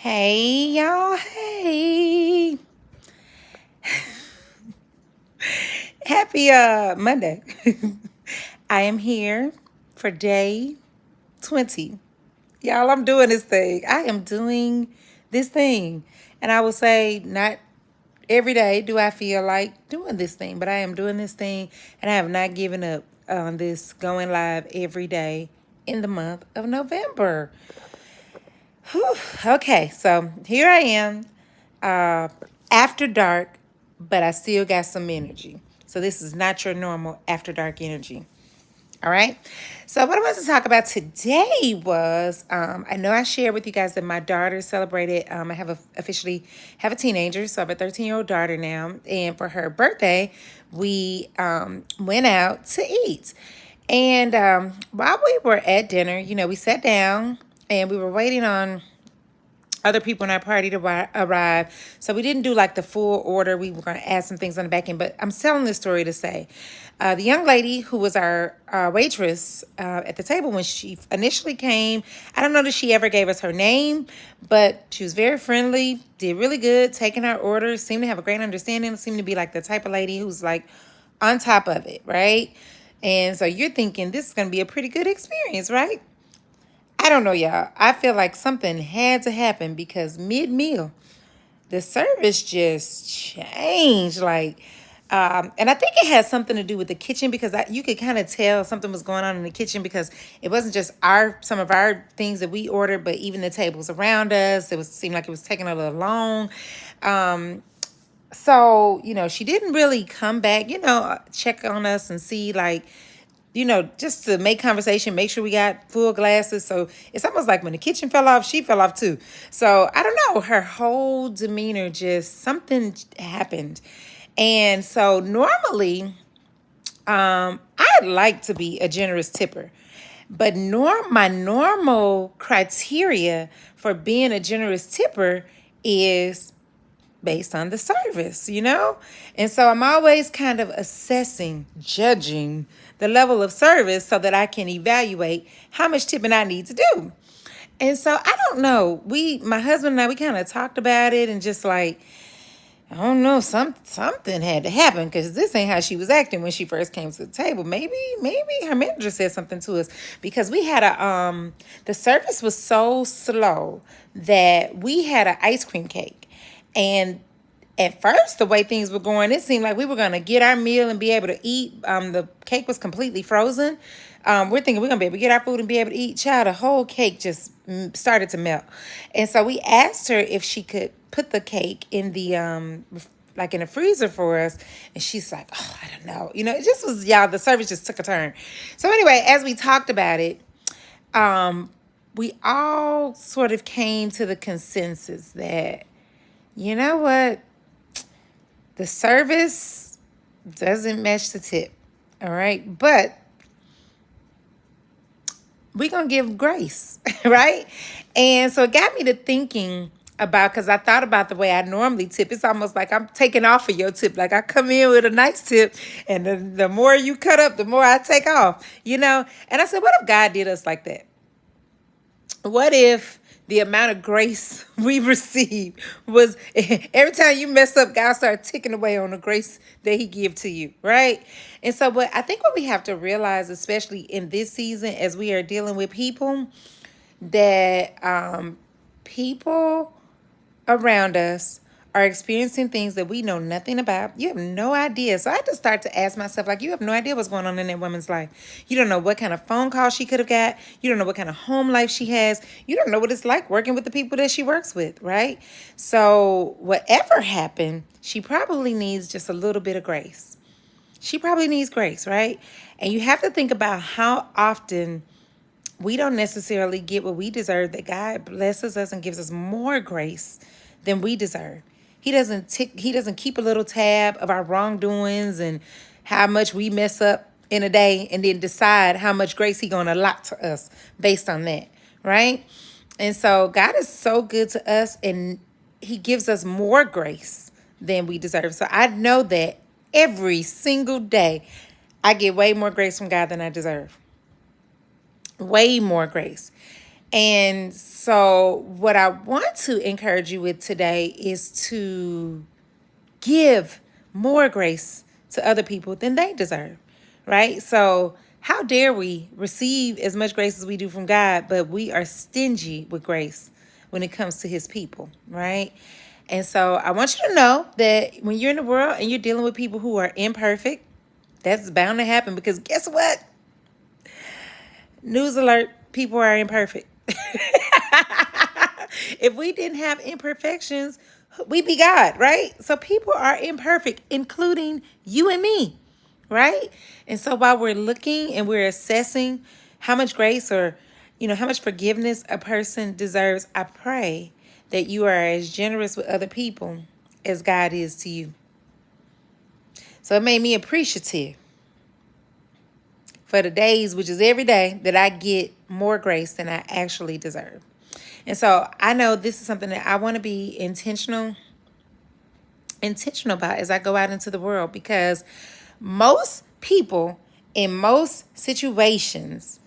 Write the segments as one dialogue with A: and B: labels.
A: Hey y'all, hey. Happy Monday. I am here for day 20. Y'all, I'm doing this thing. I am doing this thing. And I will say not every day do I feel like doing this thing, but I am doing this thing and I have not given up on this going live every day in the month of November. Whew. Okay, so here I am after dark, but I still got some energy. So this is not your normal after dark energy. All right. So what I wanted to talk about today was I know I shared with you guys that my daughter celebrated. I have officially have a teenager, so I have a 13-year-old daughter now, and for her birthday, we went out to eat. And while we were at dinner, we sat down and we were waiting on other people in our party to arrive. So we didn't do like the full order. We were going to add some things on the back end. But I'm telling this story to say the young lady who was our waitress at the table when she initially came, I don't know that she ever gave us her name, but she was very friendly, did really good, taking our orders, seemed to have a great understanding, seemed to be like the type of lady who's like on top of it, right? And so you're thinking this is going to be a pretty good experience, right? I don't know, y'all. I feel like something had to happen because mid-meal, the service just changed. And I think it had something to do with the kitchen because you could kind of tell something was going on in the kitchen because it wasn't just some of our things that we ordered, but even the tables around us. Seemed like it was taking a little long. So she didn't really come back, check on us and see just to make conversation, make sure we got full glasses. So it's almost like when the kitchen fell off, she fell off too. So I don't know, her whole demeanor, just something happened. And so normally, I'd like to be a generous tipper. But my normal criteria for being a generous tipper is based on the service. And so I'm always kind of assessing, judging the level of service so that I can evaluate how much tipping I need to do. And so I don't know. My husband and I, we kind of talked about it and just like, I don't know, something had to happen because this ain't how she was acting when she first came to the table. Maybe her manager said something to us because we had the service was so slow that we had an ice cream cake. And at first, the way things were going, it seemed like we were going to get our meal and be able to eat. The cake was completely frozen. We're thinking we're going to be able to get our food and be able to eat. Child, the whole cake just started to melt. And so we asked her if she could put the cake in the like in the freezer for us. And she's like, oh, I don't know. It just was, y'all, the service just took a turn. So anyway, as we talked about it, we all sort of came to the consensus that, you know what? The service doesn't match the tip. All right. But we're going to give grace. Right. And so it got me to thinking because I thought about the way I normally tip. It's almost like I'm taking off of your tip. Like I come in with a nice tip and the more you cut up, the more I take off. And I said, what if God did us like that? What if the amount of grace we receive was every time you mess up, God started ticking away on the grace that he give to you, right? And so, but I think what we have to realize, especially in this season, as we are dealing with people, that people around us are experiencing things that we know nothing about. You have no idea. So I had to start to ask myself, like, you have no idea what's going on in that woman's life. You don't know what kind of phone call she could have got. You don't know what kind of home life she has. You don't know what it's like working with the people that she works with, right? So whatever happened, she probably needs just a little bit of grace. She probably needs grace, right? And you have to think about how often we don't necessarily get what we deserve, that God blesses us and gives us more grace than we deserve. He doesn't keep a little tab of our wrongdoings and how much we mess up in a day and then decide how much grace he going to allot to us based on that, right? And so God is so good to us and he gives us more grace than we deserve. So I know that every single day I get way more grace from God than I deserve. Way more grace. And so, what I want to encourage you with today is to give more grace to other people than they deserve, right? So, how dare we receive as much grace as we do from God, but we are stingy with grace when it comes to His people, right? And so, I want you to know that when you're in the world and you're dealing with people who are imperfect, that's bound to happen because guess what? News alert, people are imperfect. If we didn't have imperfections, we'd be God, right? So people are imperfect, including you and me, right? And so while we're looking and we're assessing how much grace or, how much forgiveness a person deserves, I pray that you are as generous with other people as God is to you. So it made me appreciative for the days, which is every day, that I get more grace than I actually deserve. And so I know this is something that I want to be intentional about as I go out into the world, because most people in most situations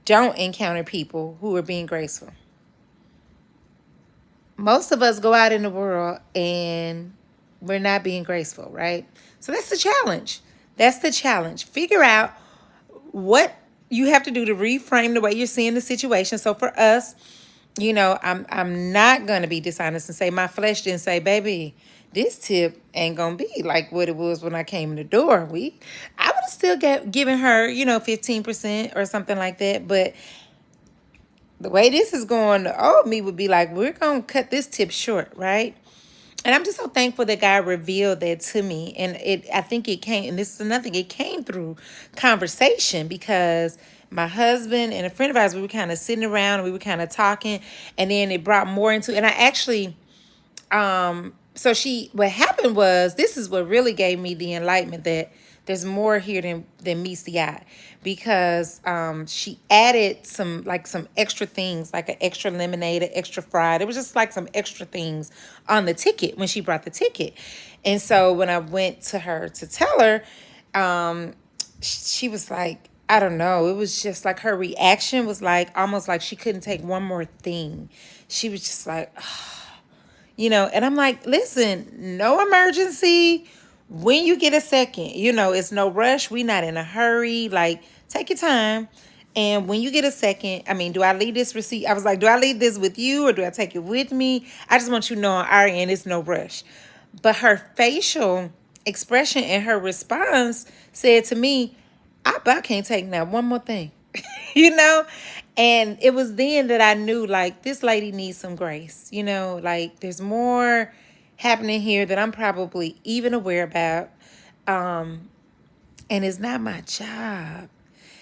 A: don't encounter people who are being graceful. Most of us go out in the world and we're not being graceful, right? So that's the challenge. That's the challenge. Figure out what you have to do to reframe the way you're seeing the situation. So for us, I'm not gonna be dishonest and say my flesh didn't say, baby, this tip ain't gonna be like what it was when I came in the door. I would have still given her, 15% or something like that. But the way this is going, the old me would be like, we're gonna cut this tip short, right? And I'm just so thankful that God revealed that to me. And I think it came, and this is another thing, it came through conversation, because my husband and a friend of ours, we were kind of sitting around and we were kind of talking, and then it brought more into, and I actually, what happened was, this is what really gave me the enlightenment that there's more here than meets the eye, because she added some extra things, like an extra lemonade, an extra fried. It was just like some extra things on the ticket when she brought the ticket. And so when I went to her to tell her, she was like, I don't know. It was just like her reaction was like almost like she couldn't take one more thing. She was just like, and I'm like, listen, no emergency. When you get a second, it's no rush. We not in a hurry. Like, take your time. And when you get a second, I mean, do I leave this receipt? I was like, do I leave this with you or do I take it with me? I just want you to know on our end, it's no rush. But her facial expression and her response said to me, I about can't take now one more thing. you know? And it was then that I knew, like, this lady needs some grace. Like, there's more happening here that I'm probably even aware about. And it's not my job.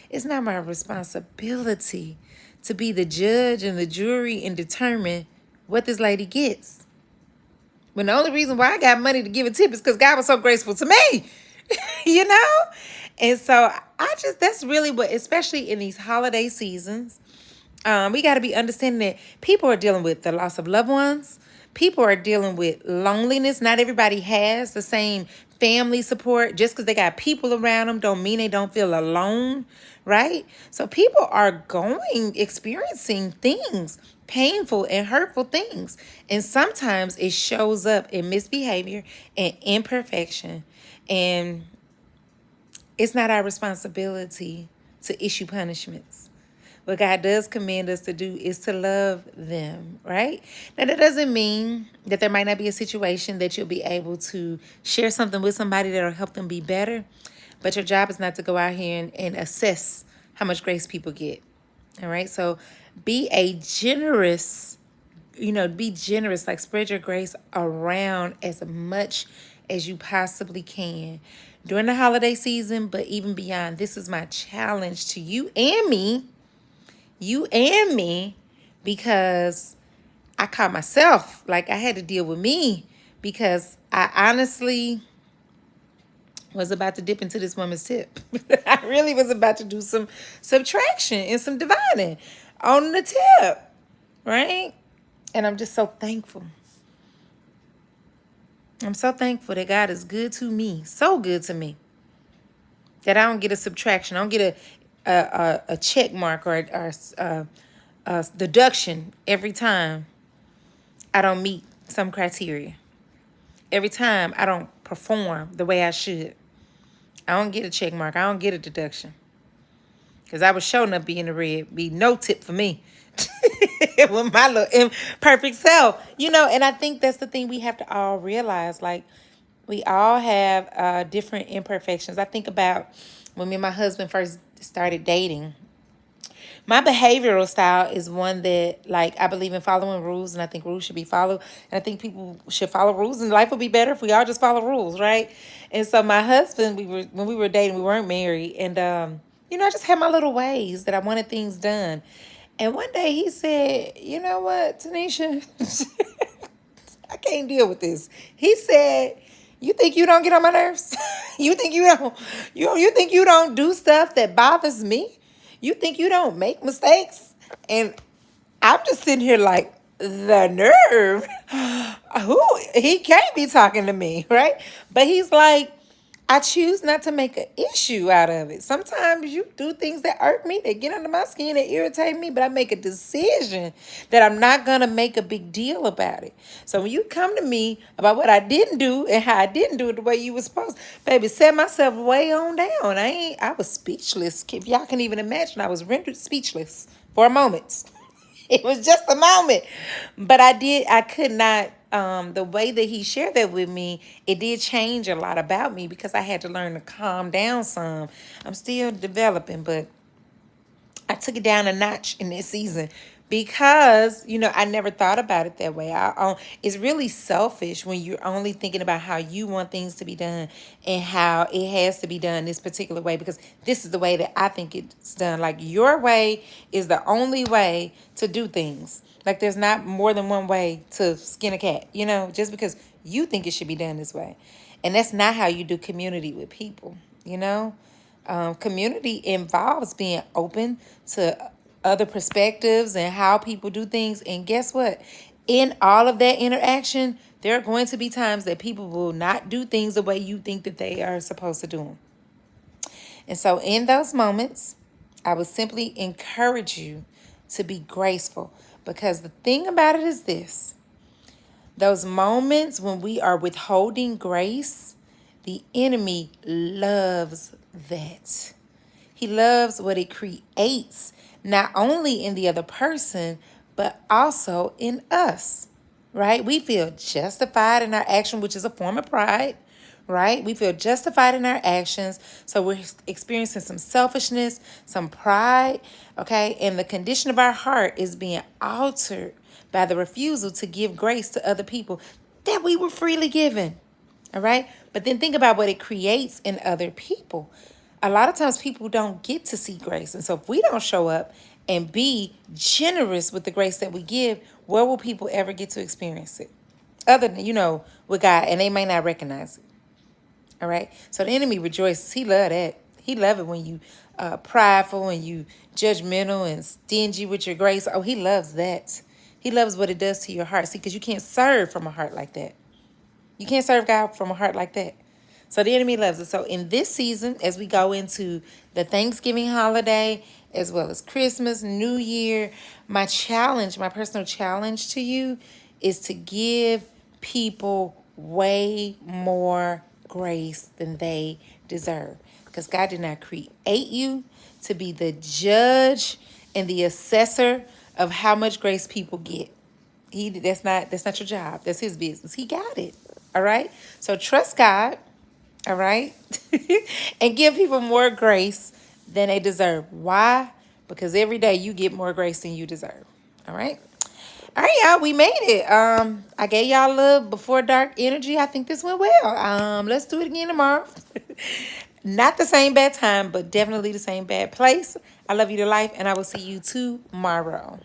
A: It's not my responsibility to be the judge and the jury and determine what this lady gets. When the only reason why I got money to give a tip is because God was so graceful to me, you know? And so that's really what, especially in these holiday seasons, we got to be understanding that people are dealing with the loss of loved ones. People are dealing with loneliness. Not everybody has the same family support. Just because they got people around them don't mean they don't feel alone, right? So people are experiencing things, painful and hurtful things. And sometimes it shows up in misbehavior and imperfection. And it's not our responsibility to issue punishments. What God does command us to do is to love them, right? Now, that doesn't mean that there might not be a situation that you'll be able to share something with somebody that'll help them be better. But your job is not to go out here and assess how much grace people get, all right? So be generous, like spread your grace around as much as you possibly can during the holiday season, but even beyond. This is my challenge to you and me, because I caught myself, like I had to deal with me, because I honestly was about to dip into this woman's tip. I really was about to do some subtraction and some dividing on the tip, right? And I'm just so thankful. I'm so thankful that God is good to me, so good to me, that I don't get a subtraction. I don't get a check mark or deduction every time I don't meet some criteria. Every time I don't perform the way I should. I don't get a check mark. I don't get a deduction. Because I was showing up being the red. Be no tip for me. With my little imperfect self. And I think that's the thing we have to all realize. Like, we all have different imperfections. I think about when me and my husband first started dating. My behavioral style is one that, like, I believe in following rules, and I think rules should be followed. And I think people should follow rules, and life would be better if we all just follow rules, right? And so my husband, when we were dating, we weren't married, and I just had my little ways that I wanted things done. And one day he said, "You know what, Tanisha, I can't deal with this." He said, "You think you don't get on my nerves? You think you think you don't do stuff that bothers me? You think you don't make mistakes?" And I'm just sitting here like, the nerve. Who? He can't be talking to me, right? But he's like, I choose not to make an issue out of it. Sometimes you do things that irk me, that get under my skin, that irritate me, but I make a decision that I'm not going to make a big deal about it. So when you come to me about what I didn't do and how I didn't do it the way you were supposed, baby, set myself way on down. I was speechless. If y'all can even imagine, I was rendered speechless for a moment. It was just a moment. But I could not, the way that he shared that with me, it did change a lot about me because I had to learn to calm down some. I'm still developing, but I took it down a notch in this season because, I never thought about it that way. It's really selfish when you're only thinking about how you want things to be done and how it has to be done this particular way because this is the way that I think it's done. Like, your way is the only way to do things. Like, there's not more than one way to skin a cat, just because you think it should be done this way. And that's not how you do community with people. Community involves being open to other perspectives and how people do things. And guess what? In all of that interaction, there are going to be times that people will not do things the way you think that they are supposed to do them. And so in those moments, I would simply encourage you to be graceful, because the thing about it is this: those moments when we are withholding grace, the enemy loves that. He loves what it creates, not only in the other person, but also in us, right? We feel justified in our action, which is a form of pride, right? We feel justified in our actions. So we're experiencing some selfishness, some pride, okay? And the condition of our heart is being altered by the refusal to give grace to other people that we were freely given. All right. But then think about what it creates in other people. A lot of times people don't get to see grace. And so if we don't show up and be generous with the grace that we give, where will people ever get to experience it? Other than, with God, and they may not recognize it. All right. So the enemy rejoices. He love that. He love it when you prideful and you judgmental and stingy with your grace. Oh, he loves that. He loves what it does to your heart. See, because you can't serve from a heart like that. You can't serve God from a heart like that. So the enemy loves it. So in this season, as we go into the Thanksgiving holiday, as well as Christmas, New Year, my personal challenge to you is to give people way more grace than they deserve. Because God did not create you to be the judge and the assessor of how much grace people get. That's not your job. That's his business. He got it. All right. So trust God. All right. And give people more grace than they deserve. Why? Because every day you get more grace than you deserve. All right. All right, y'all. We made it. I gave y'all a little before dark energy. I think this went well. Let's do it again tomorrow. Not the same bad time, but definitely the same bad place. I love you to life, and I will see you tomorrow.